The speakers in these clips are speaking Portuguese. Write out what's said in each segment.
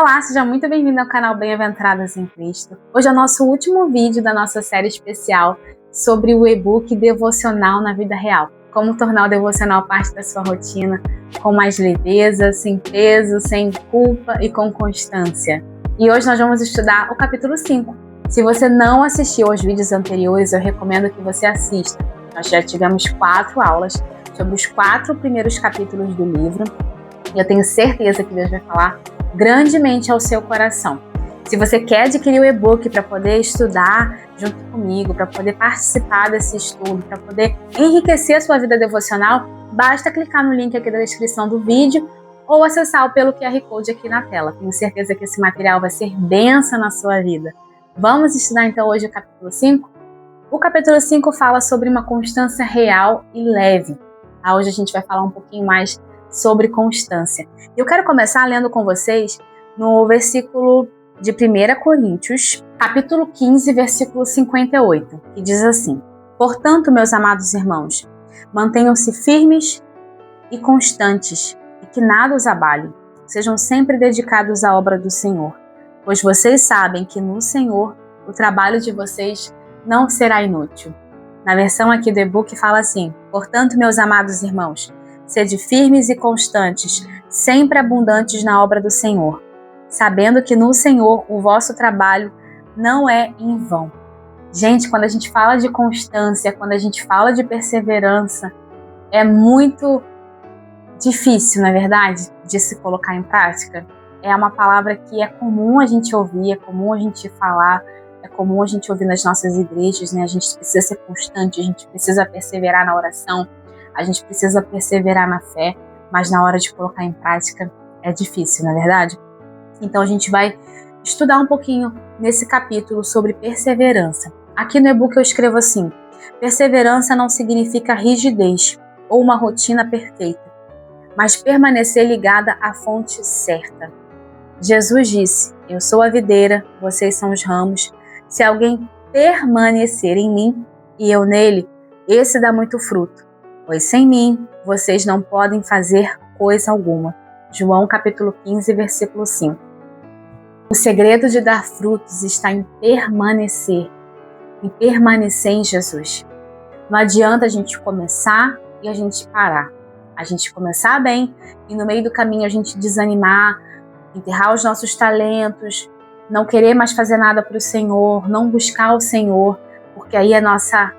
Olá, seja muito bem-vindo ao canal Bem-Aventuradas em Cristo. Hoje é o nosso último vídeo da nossa série especial sobre o e-book Devocional na Vida Real. Como tornar o devocional parte da sua rotina com mais leveza, sem peso, sem culpa e com constância. E hoje nós vamos estudar o capítulo 5. Se você não assistiu aos vídeos anteriores, eu recomendo que você assista. Nós já tivemos 4 aulas sobre os 4 primeiros capítulos do livro. E eu tenho certeza que Deus vai falar grandemente ao seu coração. Se você quer adquirir o e-book para poder estudar junto comigo, para poder participar desse estudo, para poder enriquecer a sua vida devocional, basta clicar no link aqui da descrição do vídeo ou acessar pelo QR Code aqui na tela. Tenho certeza que esse material vai ser bênção na sua vida. Vamos estudar então hoje o capítulo 5? O capítulo 5 fala sobre uma constância real e leve. Hoje a gente vai falar um pouquinho mais sobre constância. Eu quero começar lendo com vocês no versículo de 1 Coríntios, capítulo 15, versículo 58, que diz assim: Portanto, meus amados irmãos, mantenham-se firmes e constantes, e que nada os abale. Sejam sempre dedicados à obra do Senhor, pois vocês sabem que no Senhor o trabalho de vocês não será inútil. Na versão aqui do e-book fala assim: Portanto, meus amados irmãos, sede firmes e constantes, sempre abundantes na obra do Senhor, sabendo que no Senhor o vosso trabalho não é em vão. Gente, quando a gente fala de constância, quando a gente fala de perseverança, é muito difícil, na verdade, de se colocar em prática. É uma palavra que é comum a gente ouvir, é comum a gente falar, é comum a gente ouvir nas nossas igrejas, né? A gente precisa ser constante, a gente precisa perseverar na oração, a gente precisa perseverar na fé, mas na hora de colocar em prática é difícil, não é verdade? Então a gente vai estudar um pouquinho nesse capítulo sobre perseverança. Aqui no e-book eu escrevo assim: perseverança não significa rigidez ou uma rotina perfeita, mas permanecer ligada à fonte certa. Jesus disse: Eu sou a videira, vocês são os ramos. Se alguém permanecer em mim e eu nele, esse dá muito fruto. Pois sem mim, vocês não podem fazer coisa alguma. João capítulo 15, versículo 5. O segredo de dar frutos está em permanecer em Jesus. Não adianta a gente começar e a gente parar. A gente começar bem e no meio do caminho a gente desanimar, enterrar os nossos talentos, não querer mais fazer nada para o Senhor, não buscar o Senhor, porque aí a nossa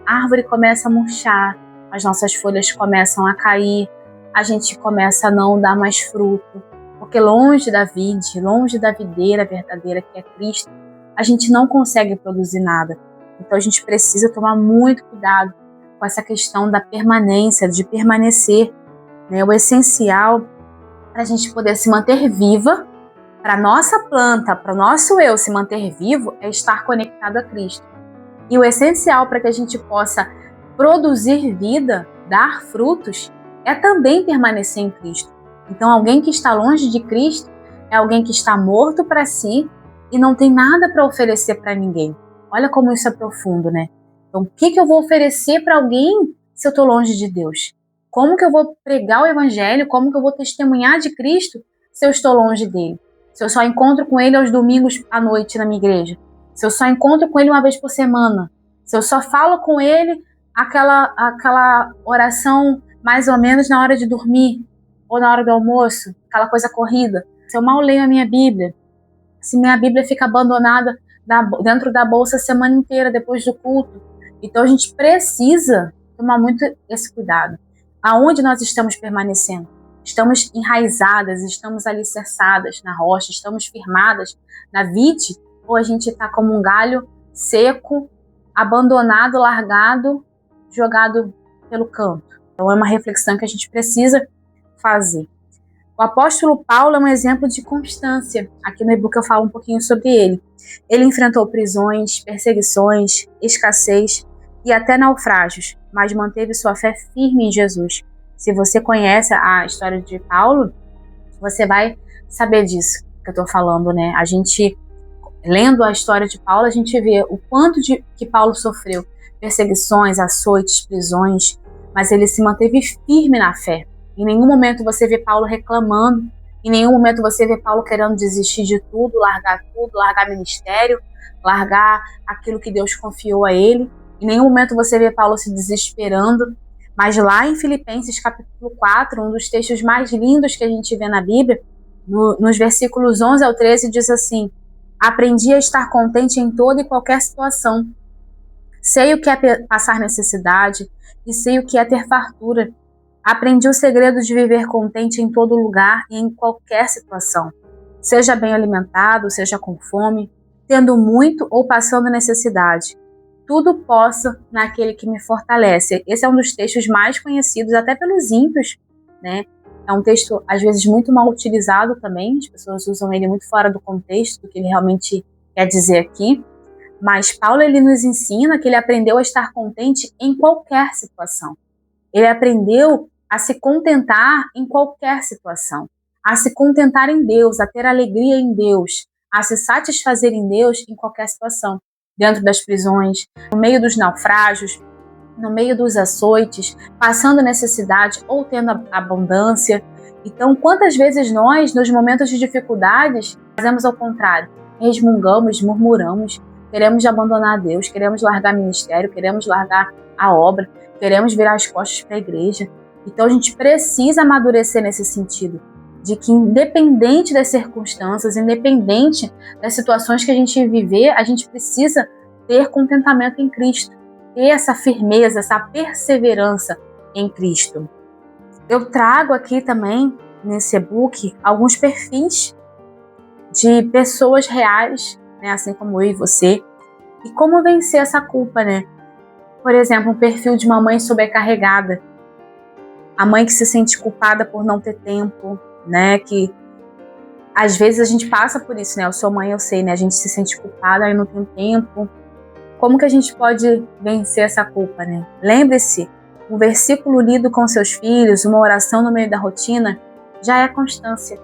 árvore começa a murchar, as nossas folhas começam a cair, a gente começa a não dar mais fruto, porque longe da vide, longe da videira verdadeira que é Cristo, a gente não consegue produzir nada. Então a gente precisa tomar muito cuidado com essa questão da permanência, de permanecer, né? O essencial para a gente poder se manter viva, para a nossa planta, para o nosso eu se manter vivo, é estar conectado a Cristo. E o essencial para que a gente possa produzir vida, dar frutos, é também permanecer em Cristo. Então, alguém que está longe de Cristo é alguém que está morto para si e não tem nada para oferecer para ninguém. Olha como isso é profundo, né? Então, o que eu vou oferecer para alguém se eu estou longe de Deus? Como que eu vou pregar o Evangelho? Como que eu vou testemunhar de Cristo se eu estou longe dele? Se eu só encontro com ele aos domingos à noite na minha igreja, se eu só encontro com ele uma vez por semana, se eu só falo com ele aquela oração mais ou menos na hora de dormir ou na hora do almoço, aquela coisa corrida, se eu mal leio a minha Bíblia, se minha Bíblia fica abandonada dentro da bolsa a semana inteira depois do culto. Então a gente precisa tomar muito esse cuidado. Aonde nós estamos permanecendo? Estamos enraizadas, estamos alicerçadas na rocha, estamos firmadas na vide, ou a gente está como um galho seco, abandonado, largado, jogado pelo canto. Então é uma reflexão que a gente precisa fazer. O apóstolo Paulo é um exemplo de constância. Aqui no e-book eu falo um pouquinho sobre ele. Ele enfrentou prisões, perseguições, escassez e até naufrágios, mas manteve sua fé firme em Jesus. Se você conhece a história de Paulo, você vai saber disso que eu estou falando, né? A gente, lendo a história de Paulo, a gente vê o quanto que Paulo sofreu. Perseguições, açoites, prisões, mas ele se manteve firme na fé. Em nenhum momento você vê Paulo reclamando, Em nenhum momento você vê Paulo querendo desistir de tudo, largar ministério, largar aquilo que Deus confiou a ele. Em nenhum momento você vê Paulo se desesperando. Mas lá em Filipenses capítulo 4, um dos textos mais lindos que a gente vê na Bíblia, nos versículos 11 ao 13, diz assim: aprendi a estar contente em toda e qualquer situação. Sei o que é passar necessidade e sei o que é ter fartura. Aprendi o segredo de viver contente em todo lugar e em qualquer situação. Seja bem alimentado, seja com fome, tendo muito ou passando necessidade. Tudo posso naquele que me fortalece. Esse é um dos textos mais conhecidos até pelos ímpios, né? É um texto, às vezes, muito mal utilizado também. As pessoas usam ele muito fora do contexto do que ele realmente quer dizer aqui. Mas Paulo, ele nos ensina que ele aprendeu a estar contente em qualquer situação. Ele aprendeu a se contentar em qualquer situação. A se contentar em Deus, a ter alegria em Deus, a se satisfazer em Deus em qualquer situação. Dentro das prisões, no meio dos naufrágios, no meio dos açoites, passando necessidade ou tendo abundância. Então, quantas vezes nós, nos momentos de dificuldades, fazemos ao contrário? Resmungamos, murmuramos, queremos abandonar Deus, queremos largar ministério, queremos largar a obra, queremos virar as costas para a igreja. Então, a gente precisa amadurecer nesse sentido, de que independente das circunstâncias, independente das situações que a gente viver, a gente precisa ter contentamento em Cristo, ter essa firmeza, essa perseverança em Cristo. Eu trago aqui também, nesse e-book, alguns perfis de pessoas reais, né, assim como eu e você, e como vencer essa culpa, né? Por exemplo, um perfil de uma mãe sobrecarregada, a mãe que se sente culpada por não ter tempo, né, que às vezes a gente passa por isso, né, eu sou mãe, eu sei, né, a gente se sente culpada e não tem tempo. Como que a gente pode vencer essa culpa, né? Lembre-se, um versículo lido com seus filhos, uma oração no meio da rotina, já é constância.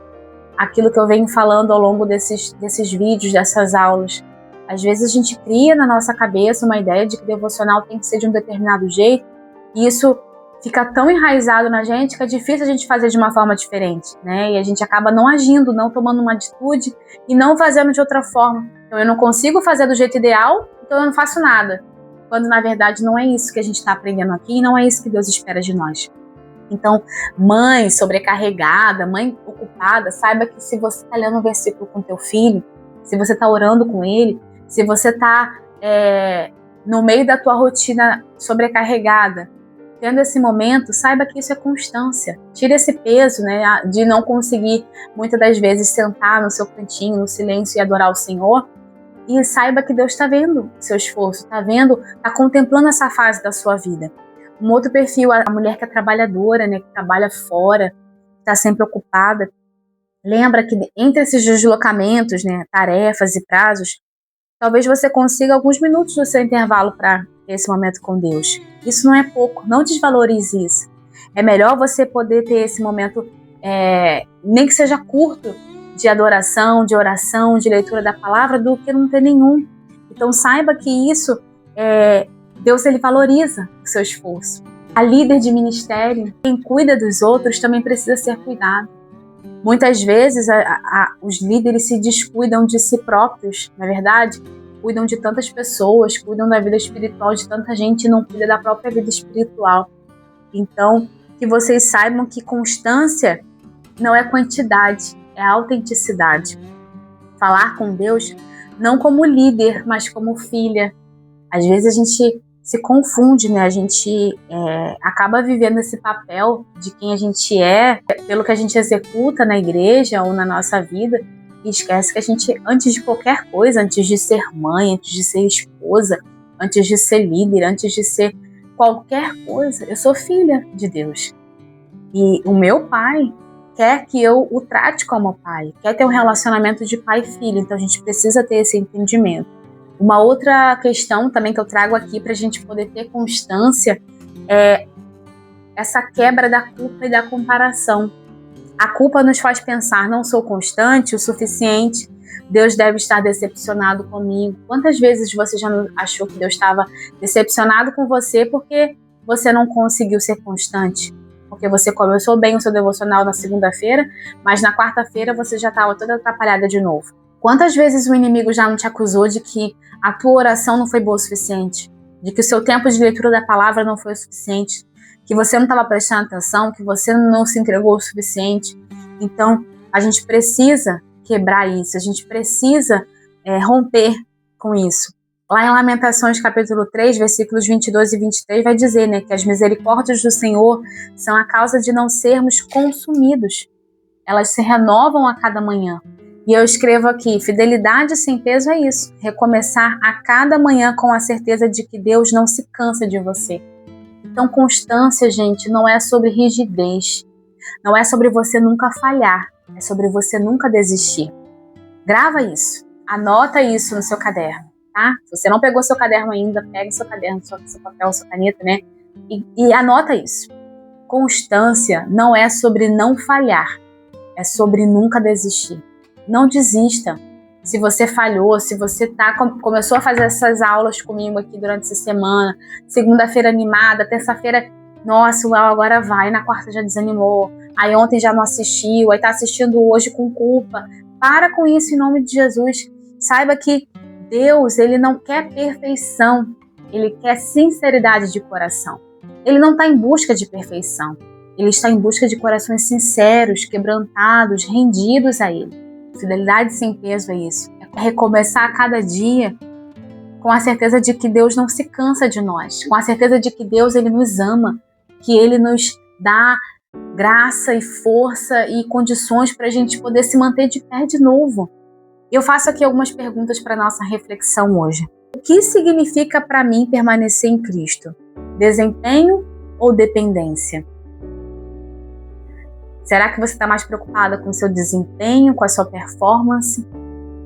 Aquilo que eu venho falando ao longo desses vídeos, dessas aulas. Às vezes a gente cria na nossa cabeça uma ideia de que devocional tem que ser de um determinado jeito, e isso fica tão enraizado na gente que é difícil a gente fazer de uma forma diferente, né? E a gente acaba não agindo, não tomando uma atitude e não fazendo de outra forma. Então eu não consigo fazer do jeito ideal, então eu não faço nada. Quando na verdade não é isso que a gente está aprendendo aqui e não é isso que Deus espera de nós. Então, mãe sobrecarregada, mãe ocupada, saiba que se você está lendo um versículo com teu filho, se você está orando com ele, se você está no meio da tua rotina sobrecarregada, tendo esse momento, saiba que isso é constância. Tire esse peso, né, de não conseguir, muitas das vezes, sentar no seu cantinho, no silêncio e adorar o Senhor. E saiba que Deus está vendo o seu esforço, está contemplando essa fase da sua vida. Um outro perfil, a mulher que é trabalhadora, né, que trabalha fora, está sempre ocupada. Lembra que entre esses deslocamentos, né, tarefas e prazos, talvez você consiga alguns minutos do seu intervalo para esse momento com Deus. Isso não é pouco, não desvalorize isso. É melhor você poder ter esse momento, nem que seja curto, de adoração, de oração, de leitura da palavra, do que não ter nenhum. Então saiba que isso, Deus ele valoriza o seu esforço. A líder de ministério, quem cuida dos outros, também precisa ser cuidado. Muitas vezes os líderes se descuidam de si próprios, na verdade, cuidam de tantas pessoas, cuidam da vida espiritual de tanta gente e não cuidam da própria vida espiritual. Então, que vocês saibam que constância não é quantidade, é autenticidade. Falar com Deus não como líder, mas como filha. Às vezes a gente se confunde, né? A gente acaba vivendo esse papel de quem a gente é, pelo que a gente executa na igreja ou na nossa vida, e esquece que a gente, antes de qualquer coisa, antes de ser mãe, antes de ser esposa, antes de ser líder, antes de ser qualquer coisa, eu sou filha de Deus. E o meu pai quer que eu o trate como pai, quer ter um relacionamento de pai e filho, então a gente precisa ter esse entendimento. Uma outra questão também que eu trago aqui para a gente poder ter constância é essa quebra da culpa e da comparação. A culpa nos faz pensar, não sou constante o suficiente, Deus deve estar decepcionado comigo. Quantas vezes você já achou que Deus estava decepcionado com você porque você não conseguiu ser constante? porque você começou bem o seu devocional na segunda-feira, mas na quarta-feira você já estava toda atrapalhada de novo. Quantas vezes o inimigo já não te acusou de que a tua oração não foi boa o suficiente, de que o seu tempo de leitura da palavra não foi o suficiente, que você não estava prestando atenção, que você não se entregou o suficiente? Então, a gente precisa quebrar isso, a gente precisa romper com isso. Lá em Lamentações capítulo 3, versículos 22 e 23, vai dizer, né, que as misericórdias do Senhor são a causa de não sermos consumidos. Elas se renovam a cada manhã. E eu escrevo aqui, fidelidade sem peso é isso, recomeçar a cada manhã com a certeza de que Deus não se cansa de você. Então, constância, gente, não é sobre rigidez, não é sobre você nunca falhar, é sobre você nunca desistir. Grava isso, anota isso no seu caderno, tá? Se você não pegou seu caderno ainda, pega seu caderno, seu papel, sua caneta, né? E anota isso. Constância não é sobre não falhar, é sobre nunca desistir. Não desista. Se você falhou, se você começou a fazer essas aulas comigo aqui durante essa semana, segunda-feira animada, terça-feira, nossa, uau, agora vai, na quarta já desanimou, aí ontem já não assistiu, aí tá assistindo hoje com culpa. Para com isso em nome de Jesus. Saiba que Deus, Ele não quer perfeição, Ele quer sinceridade de coração. Ele não está em busca de perfeição, Ele está em busca de corações sinceros, quebrantados, rendidos a Ele. Fidelidade sem peso é isso. É recomeçar a cada dia com a certeza de que Deus não se cansa de nós, com a certeza de que Deus, Ele nos ama, que Ele nos dá graça e força e condições para a gente poder se manter de pé de novo. Eu faço aqui algumas perguntas para nossa reflexão hoje. O que significa para mim permanecer em Cristo? Desempenho ou dependência? Será que você está mais preocupada com o seu desempenho, com a sua performance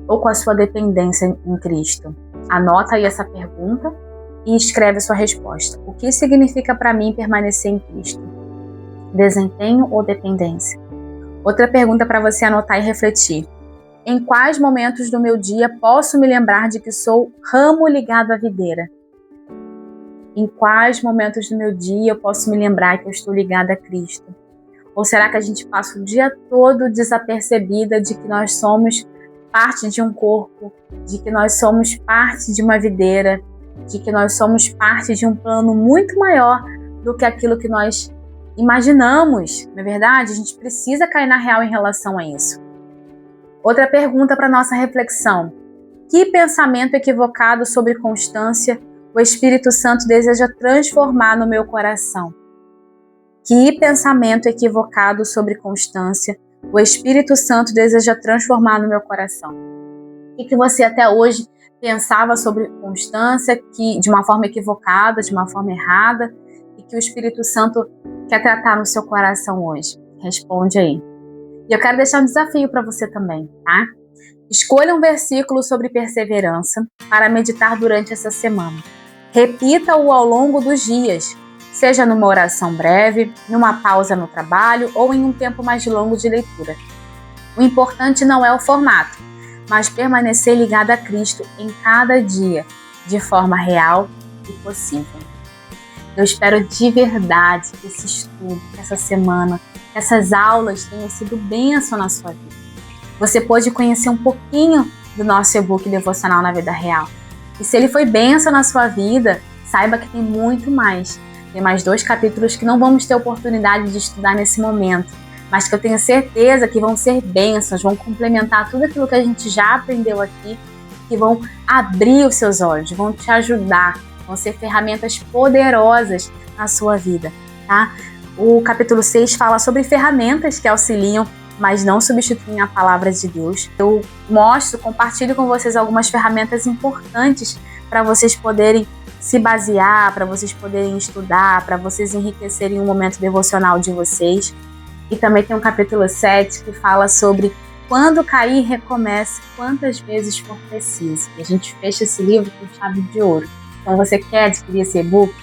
ou com a sua dependência em Cristo? Anota aí essa pergunta e escreve a sua resposta. O que significa para mim permanecer em Cristo? Desempenho ou dependência? Outra pergunta para você anotar e refletir. Em quais momentos do meu dia posso me lembrar de que sou ramo ligado à videira? Em quais momentos do meu dia eu posso me lembrar que eu estou ligada a Cristo? Ou será que a gente passa o dia todo desapercebida de que nós somos parte de um corpo, de que nós somos parte de uma videira, de que nós somos parte de um plano muito maior do que aquilo que nós imaginamos? Na verdade, a gente precisa cair na real em relação a isso. Outra pergunta para nossa reflexão. Que pensamento equivocado sobre constância o Espírito Santo deseja transformar no meu coração? Que pensamento equivocado sobre constância o Espírito Santo deseja transformar no meu coração? O que você até hoje pensava sobre constância, que de uma forma equivocada, de uma forma errada, e que o Espírito Santo quer tratar no seu coração hoje? Responde aí. E eu quero deixar um desafio para você também, tá? Escolha um versículo sobre perseverança para meditar durante essa semana. Repita-o ao longo dos dias, seja numa oração breve, numa pausa no trabalho ou em um tempo mais longo de leitura. O importante não é o formato, mas permanecer ligado a Cristo em cada dia, de forma real e possível. Eu espero de verdade que esse estudo, que essa semana, que essas aulas tenham sido bênção na sua vida. Você pôde conhecer um pouquinho do nosso e-book Devocional na Vida Real. E se ele foi bênção na sua vida, saiba que tem muito mais. Tem mais 2 capítulos que não vamos ter oportunidade de estudar nesse momento, mas que eu tenho certeza que vão ser bênçãos, vão complementar tudo aquilo que a gente já aprendeu aqui, que vão abrir os seus olhos, vão te ajudar, vão ser ferramentas poderosas na sua vida, tá? O capítulo 6 fala sobre ferramentas que auxiliam, mas não substituem a palavra de Deus. Eu compartilho com vocês algumas ferramentas importantes para vocês poderem se basear, para vocês poderem estudar, para vocês enriquecerem o momento devocional de vocês. E também tem um capítulo 7 que fala sobre quando cair, recomece quantas vezes for preciso. E a gente fecha esse livro com chave de ouro. Então você quer adquirir esse e-book?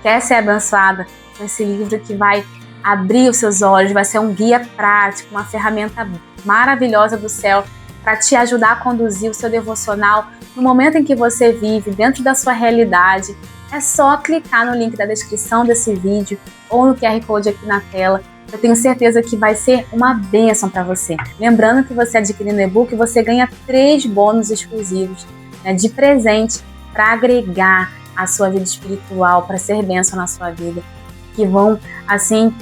Quer ser abençoada com esse livro que vai abrir os seus olhos, vai ser um guia prático, uma ferramenta maravilhosa do céu para te ajudar a conduzir o seu devocional no momento em que você vive, dentro da sua realidade, É só clicar no link da descrição desse vídeo ou no QR Code aqui na tela. Eu tenho certeza que vai ser uma bênção para você. Lembrando que você adquirindo e-book, você ganha 3 bônus exclusivos, né, de presente para agregar a sua vida espiritual, para ser bênção na sua vida, que vão, assim,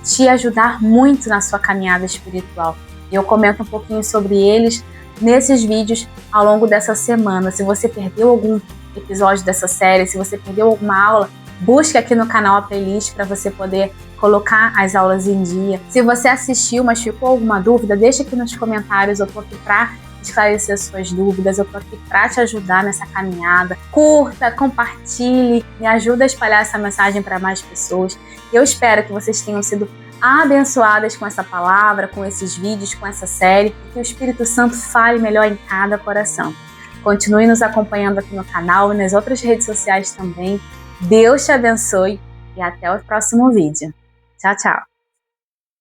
te ajudar muito na sua caminhada espiritual. E eu comento um pouquinho sobre eles nesses vídeos ao longo dessa semana. Se você perdeu algum episódio dessa série, se você perdeu alguma aula, busque aqui no canal a playlist para você poder colocar as aulas em dia. Se você assistiu, mas ficou alguma dúvida, deixa aqui nos comentários, eu tô aqui para esclarecer suas dúvidas, eu tô aqui para te ajudar nessa caminhada. Curta, compartilhe, me ajuda a espalhar essa mensagem para mais pessoas. Eu espero que vocês tenham sido abençoadas com essa palavra, com esses vídeos, com essa série, e que o Espírito Santo fale melhor em cada coração. Continue nos acompanhando aqui no canal e nas outras redes sociais também. Deus te abençoe e até o próximo vídeo. Tchau, tchau!